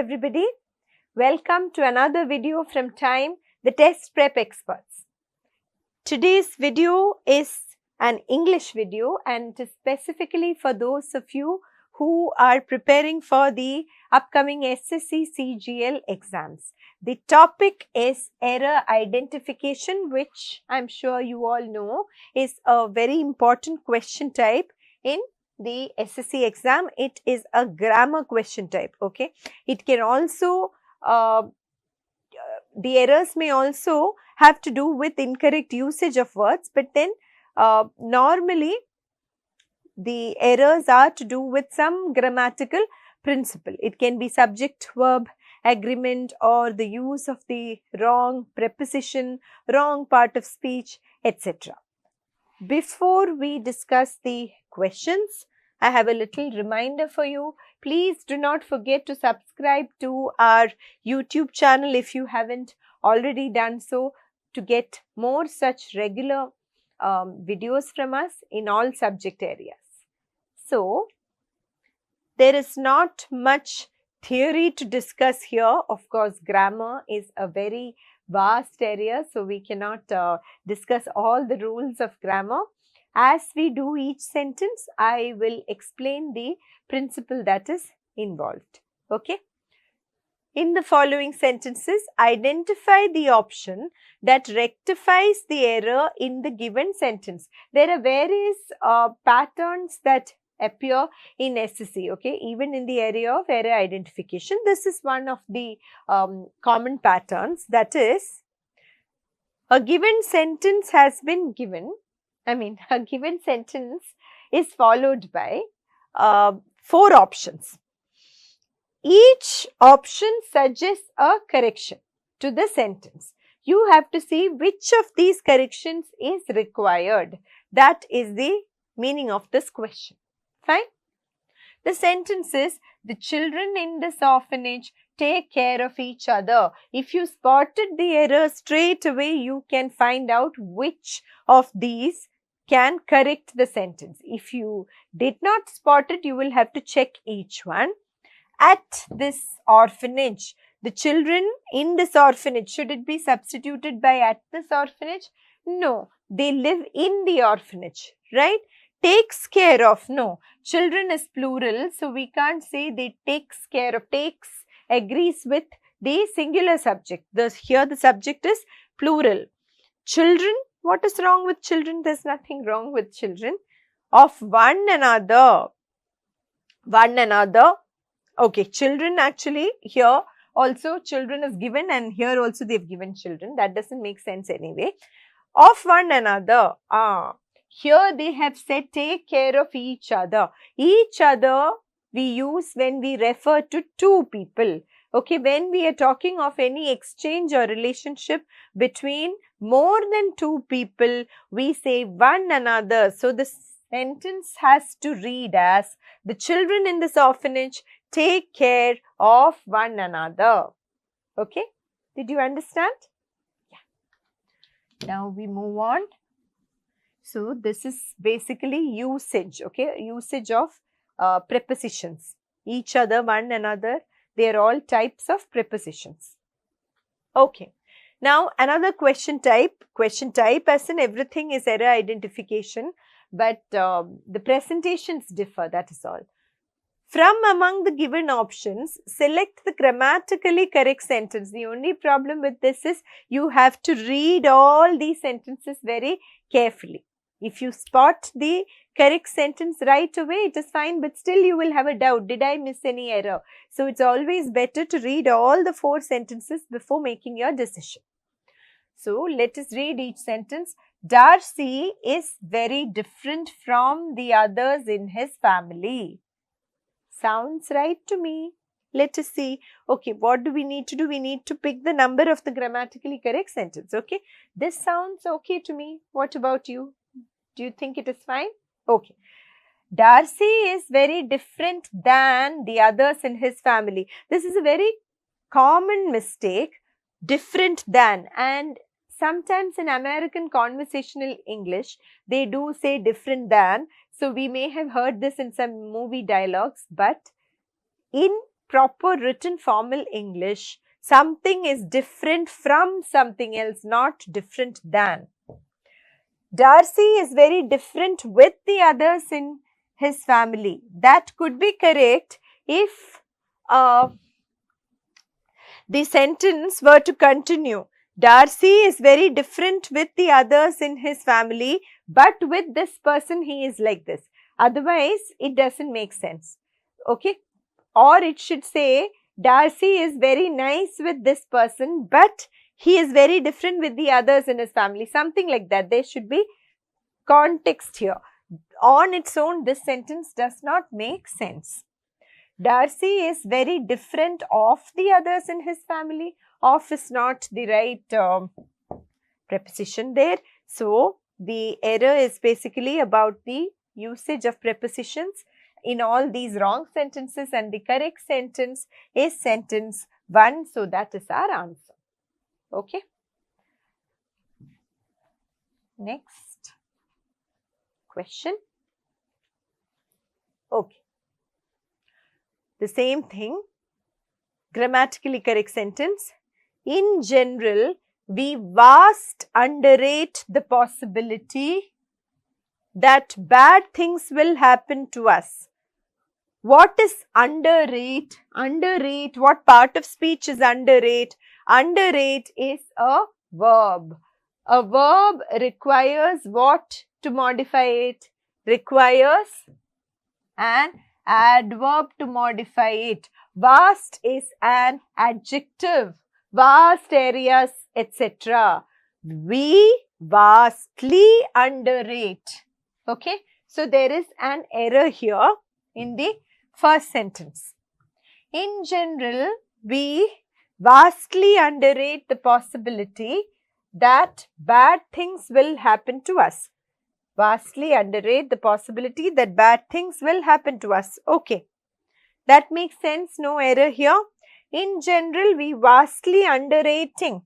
everybody. Welcome to another video from Time, the Test Prep Experts. Today's video is an English video and it is specifically for those of you who are preparing for the upcoming SSC CGL exams. The topic is error identification, which I'm sure you all know is a very important question type in the SSC exam. It is a grammar question type, okay. It can also, the errors may also have to do with incorrect usage of words, but then normally the errors are to do with some grammatical principle. It can be subject, verb, agreement, or the use of the wrong preposition, wrong part of speech, etc. Before we discuss the questions, I have a little reminder for you. Please do not forget to subscribe to our YouTube channel if you haven't already done so, to get more such regular videos from us in all subject areas. So, there is not much theory to discuss here. Of course, grammar is a very vast area, so we cannot discuss all the rules of grammar. As we do each sentence, I will explain the principle that is involved. Okay. In the following sentences, identify the option that rectifies the error in the given sentence. There are various patterns that appear in SSC, okay, even in the area of error identification. This is one of the common patterns, that is, a given sentence has been given, a given sentence is followed by 4 options. Each option suggests a correction to the sentence. You have to see which of these corrections is required. That is the meaning of this question. Fine. The sentence is, the children in this orphanage take care of each other. If you spotted the error straight away, you can find out which of these can correct the sentence. If you did not spot it, you will have to check each one. At this orphanage, the children in this orphanage, should it be substituted by at this orphanage? No, they live in the orphanage, right? Takes care of, no. Children is plural, so we can't say they takes care of. Takes agrees with the singular subject. Here the subject is plural. Children, what is wrong with children? There's nothing wrong with children. Of one another. One another. Okay, children, actually here also children is given and here also they've given children. That doesn't make sense anyway. Of one another. Here they have said take care of each other. Each other we use when we refer to 2 people. Okay, when we are talking of any exchange or relationship between more than 2 people, we say one another. So the sentence has to read as, the children in this orphanage take care of one another. Okay, did you understand? Yeah. Now we move on. So this is basically usage, okay, usage of prepositions. Each other, one another, they are all types of prepositions. Okay. Now another question type as in everything is error identification, but the presentations differ, that is all. From among the given options, select the grammatically correct sentence. The only problem with this is you have to read all these sentences very carefully. If you spot the correct sentence right away, it is fine, but still you will have a doubt. Did I miss any error? So it's always better to read all the 4 sentences before making your decision. So let us read each sentence. Darcy is very different from the others in his family. Sounds right to me. Let us see. Okay, what do we need to do? We need to pick the number of the grammatically correct sentence. Okay, this sounds okay to me. What about you? Do you think it is fine? Okay. Darcy is very different than the others in his family. This is a very common mistake. Different than, and sometimes in American conversational English, they do say different than. So we may have heard this in some movie dialogues, but in proper written formal English, something is different from something else, not different than. Darcy is very different with the others in his family. That could be correct if the sentence were to continue. Darcy is very different with the others in his family, but with this person he is like this. Otherwise, it doesn't make sense. Okay? Or it should say, Darcy is very nice with this person, but he is very different with the others in his family. Something like that. There should be context here. On its own, this sentence does not make sense. Darcy is very different of the others in his family. Of is not the right preposition there. So, the error is basically about the usage of prepositions in all these wrong sentences, and the correct sentence is sentence 1. So, that is our answer. Okay. Next question. Okay. The same thing, grammatically correct sentence. In general, we vast underrate the possibility that bad things will happen to us. What is underrate? Underrate, what part of speech is underrate? Underrate is a verb. A verb requires what to modify it? Requires an adverb to modify it. Vast is an adjective. Vast areas, etc. We vastly underrate. Okay. So, there is an error here in the first sentence. In general, we vastly underrate the possibility that bad things will happen to us. Vastly underrate the possibility that bad things will happen to us. Okay. That makes sense. No error here. In general, we vastly underrating.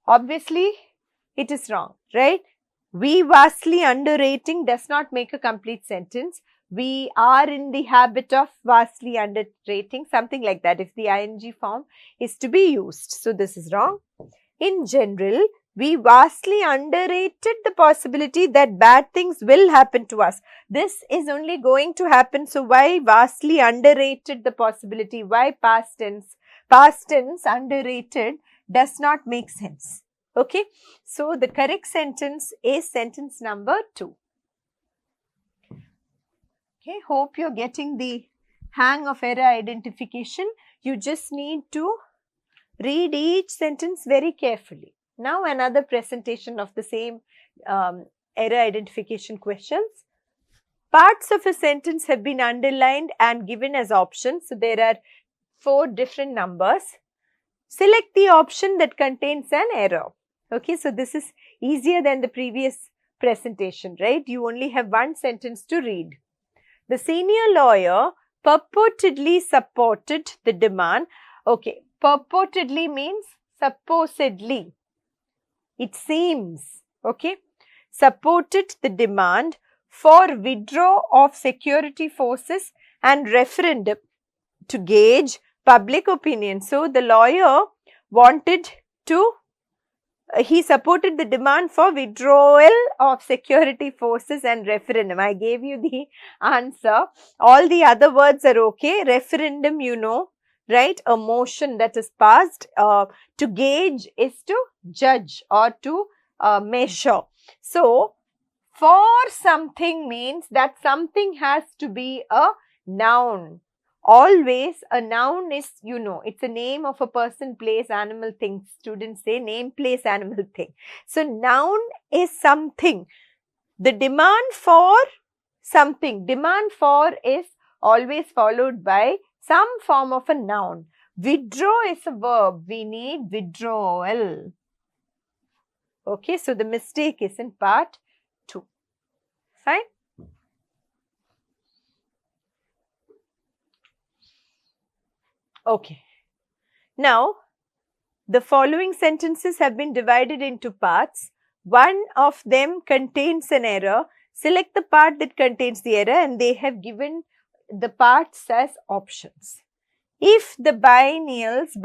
Obviously, it is wrong, right? We vastly underrating does not make a complete sentence. We are in the habit of vastly underrating, something like that, if the ing form is to be used. So, this is wrong. In general, we vastly underrated the possibility that bad things will happen to us. This is only going to happen. So, why vastly underrated the possibility? Why past tense? Past tense underrated does not make sense. Okay. So, the correct sentence is sentence number 2. Okay. Hope you are getting the hang of error identification. You just need to read each sentence very carefully. Now, another presentation of the same error identification questions. Parts of a sentence have been underlined and given as options. So, there are 4 different numbers. Select the option that contains an error. Okay, so this is easier than the previous presentation, right? You only have one sentence to read. The senior lawyer purportedly supported the demand. Okay, purportedly means supposedly. It seems, okay, supported the demand for withdrawal of security forces and referendum to gauge public opinion. So, the lawyer wanted to, he supported the demand for withdrawal of security forces and referendum. I gave you the answer. All the other words are okay. Referendum, you know, right? A motion that is passed. To gauge is to judge or to measure. So, for something means that something has to be a noun. Always a noun is, you know, it's a name of a person, place, animal, thing. Students say name, place, animal, thing. So, noun is something. The demand for something. Demand for is always followed by some form of a noun. Withdraw is a verb. We need withdrawal. Okay, so the mistake is in part 2. Fine. Okay. Now, the following sentences have been divided into parts. One of them contains an error. Select the part that contains the error, and they have given the parts as options. If the biennials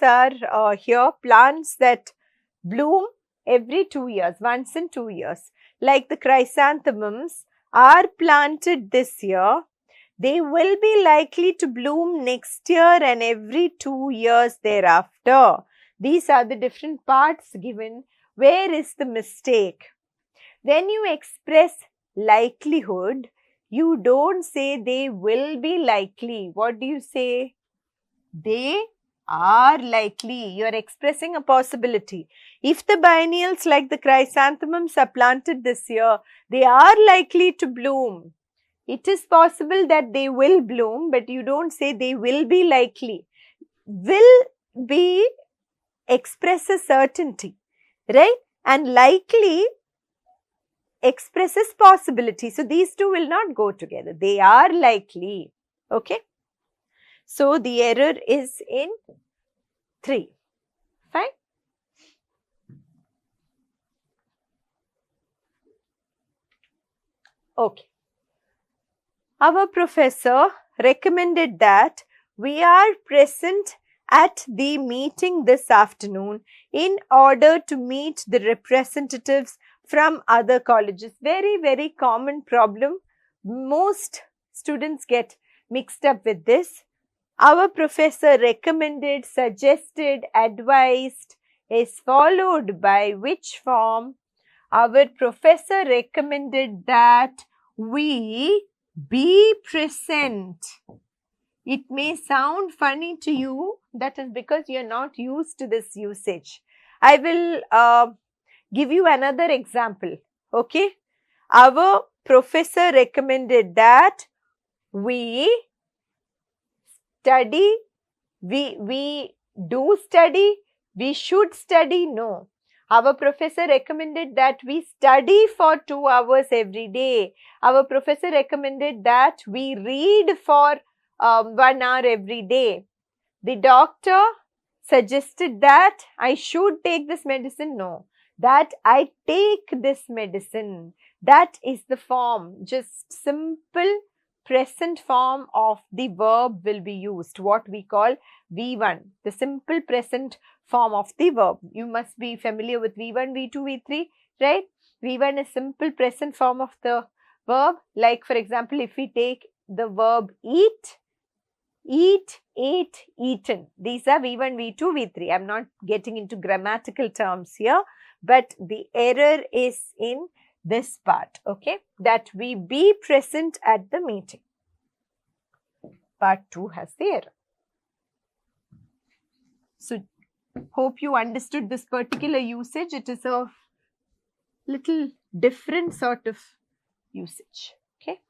are here plants that bloom every 2 years, once in 2 years, like the chrysanthemums are planted this year, they will be likely to bloom next year and every 2 years thereafter. These are the different parts given. Where is the mistake? When you express likelihood, you don't say they will be likely. What do you say? They are likely. You are expressing a possibility. If the biennials like the chrysanthemums are planted this year, they are likely to bloom. It is possible that they will bloom, but you don't say they will be likely. Will be expresses certainty, right? And likely expresses possibility. So these two will not go together. They are likely. Okay. So the error is in 3. Fine. Okay. Our professor recommended that we are present at the meeting this afternoon in order to meet the representatives from other colleges. Very, very common problem. Most students get mixed up with this. Our professor recommended, suggested, advised is followed by which form? Our professor recommended that we be present. It may sound funny to you. That is because you are not used to this usage. I will give you another example. Okay. Our professor recommended that we study, we do study, we should study. No. Our professor recommended that we study for 2 hours every day. Our professor recommended that we read for 1 hour every day. The doctor suggested that I should take this medicine. No. That I take this medicine. That is the form. Just simple present form of the verb will be used. What we call V1. The simple present form of the verb. You must be familiar with V1, V2, V3, right? V1 is simple present form of the verb. Like for example, if we take the verb eat, eat, ate, eaten. These are V1, V2, V3. I'm not getting into grammatical terms here, but the error is in this part, okay? That we be present at the meeting. Part 2 has the error. So, hope you understood this particular usage. It is a little different sort of usage, okay?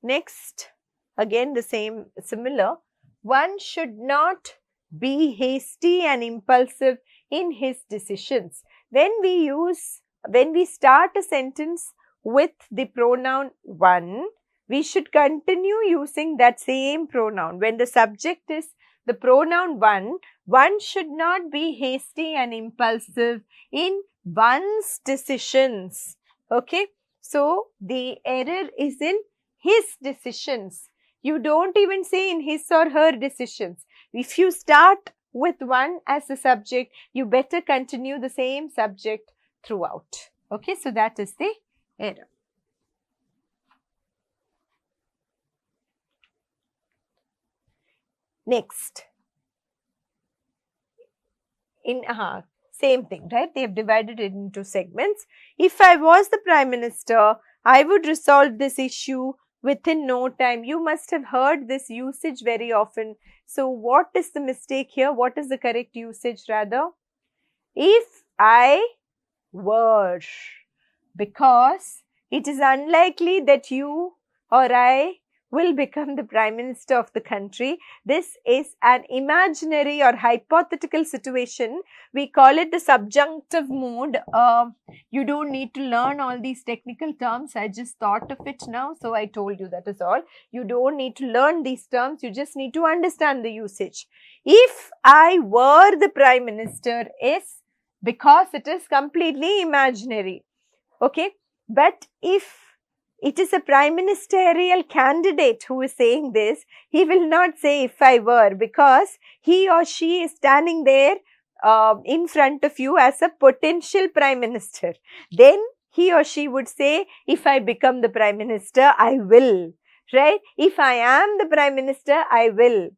Next, again the same, similar. One should not be hasty and impulsive in his decisions. When we start a sentence with the pronoun one, we should continue using that same pronoun. When the subject is the pronoun one should not be hasty and impulsive in one's decisions. Okay. So, the error is in his decisions. You don't even say in his or her decisions. If you start with one as the subject, you better continue the same subject throughout. Okay, so that is the error. Next, in same thing, right? They have divided it into segments. If I was the Prime Minister, I would resolve this issue within no time. You must have heard this usage very often. So, what is the mistake here? What is the correct usage rather? If I were, because it is unlikely that you or I will become the Prime Minister of the country. This is an imaginary or hypothetical situation. We call it the subjunctive mood. You don't need to learn all these technical terms. I just thought of it now, so I told you, that is all. You don't need to learn these terms. You just need to understand the usage. If I were the Prime Minister is because it is completely imaginary. Okay. But if it is a prime ministerial candidate who is saying this. He will not say if I were, because he or she is standing there in front of you as a potential prime minister. Then he or she would say, if I become the prime minister, I will, right? If I am the prime minister, I will,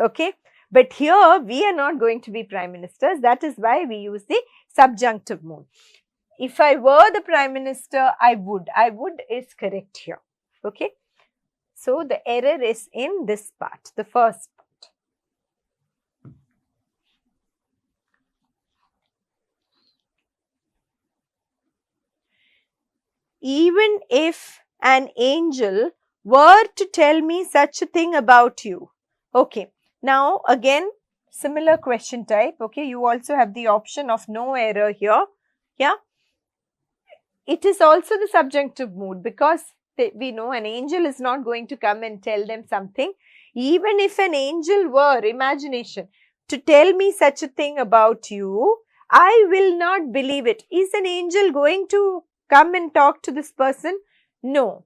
okay? But here we are not going to be prime ministers. That is why we use the subjunctive mood. If I were the prime minister, I would. I would is correct here, okay? So the error is in this part, the first part. Even if an angel were to tell me such a thing about you. Okay, now again similar question type, okay, you also have the option of no error here, yeah. It is also the subjunctive mood, because we know an angel is not going to come and tell them something. Even if an angel were, imagination, to tell me such a thing about you, I will not believe it. Is an angel going to come and talk to this person? No,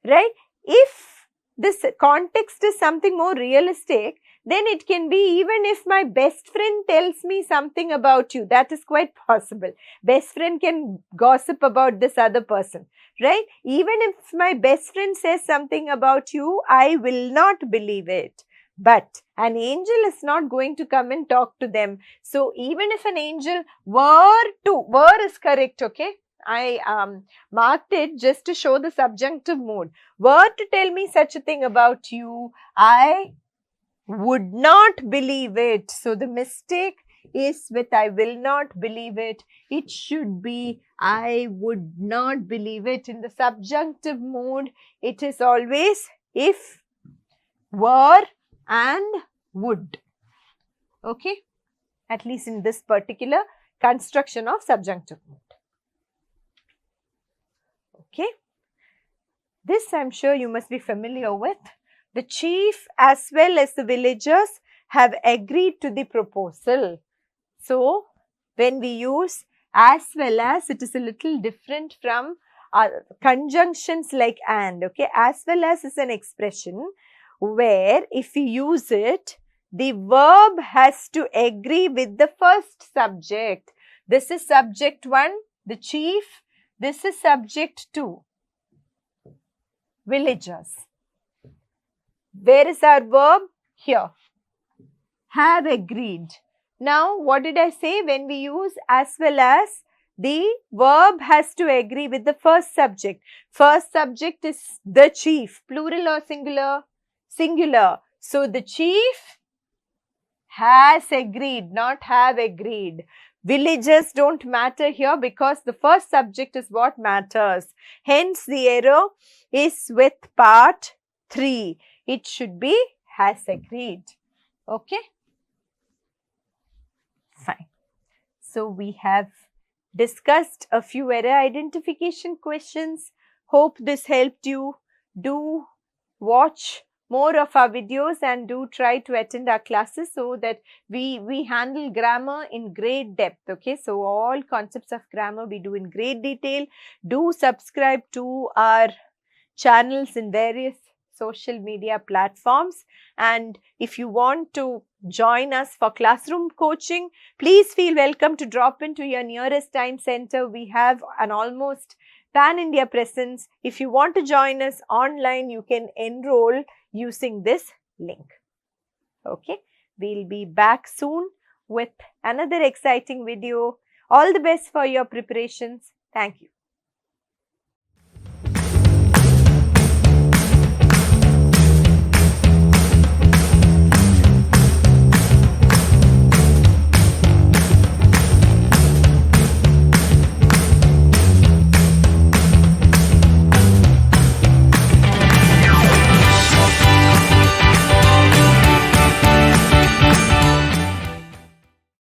right? If this context is something more realistic, then it can be even if my best friend tells me something about you, that is quite possible. Best friend can gossip about this other person, right? Even if my best friend says something about you, I will not believe it. But an angel is not going to come and talk to them. So even if an angel were is correct, okay? I marked it just to show the subjunctive mood. Were to tell me such a thing about you, I would not believe it. So the mistake is with I will not believe it. It should be I would not believe it. In the subjunctive mood, it is always if, were and would. Okay? At least in this particular construction of subjunctive mood. Okay? This I am sure you must be familiar with. The chief as well as the villagers have agreed to the proposal. So, when we use as well as, it is a little different from conjunctions like and, okay. As well as is an expression where if we use it, the verb has to agree with the first subject. This is subject 1, the chief. This is subject 2, villagers. Where is our verb? Here. Have agreed. Now, what did I say? When we use as well as, the verb has to agree with the first subject. First subject is the chief. Plural or singular? Singular. So, the chief has agreed, not have agreed. Villagers don't matter here because the first subject is what matters. Hence, the error is with part 3. It should be has agreed. Okay? Fine. So, we have discussed a few error identification questions. Hope this helped you. Do watch more of our videos and do try to attend our classes so that we handle grammar in great depth. Okay, so all concepts of grammar we do in great detail. Do subscribe to our channels in various social media platforms, and if you want to join us for classroom coaching, please feel welcome to drop into your nearest time center. We have an almost pan-India presence. If you want to join us online, you can enroll using this link. Okay, we'll be back soon with another exciting video. All the best for your preparations. Thank you.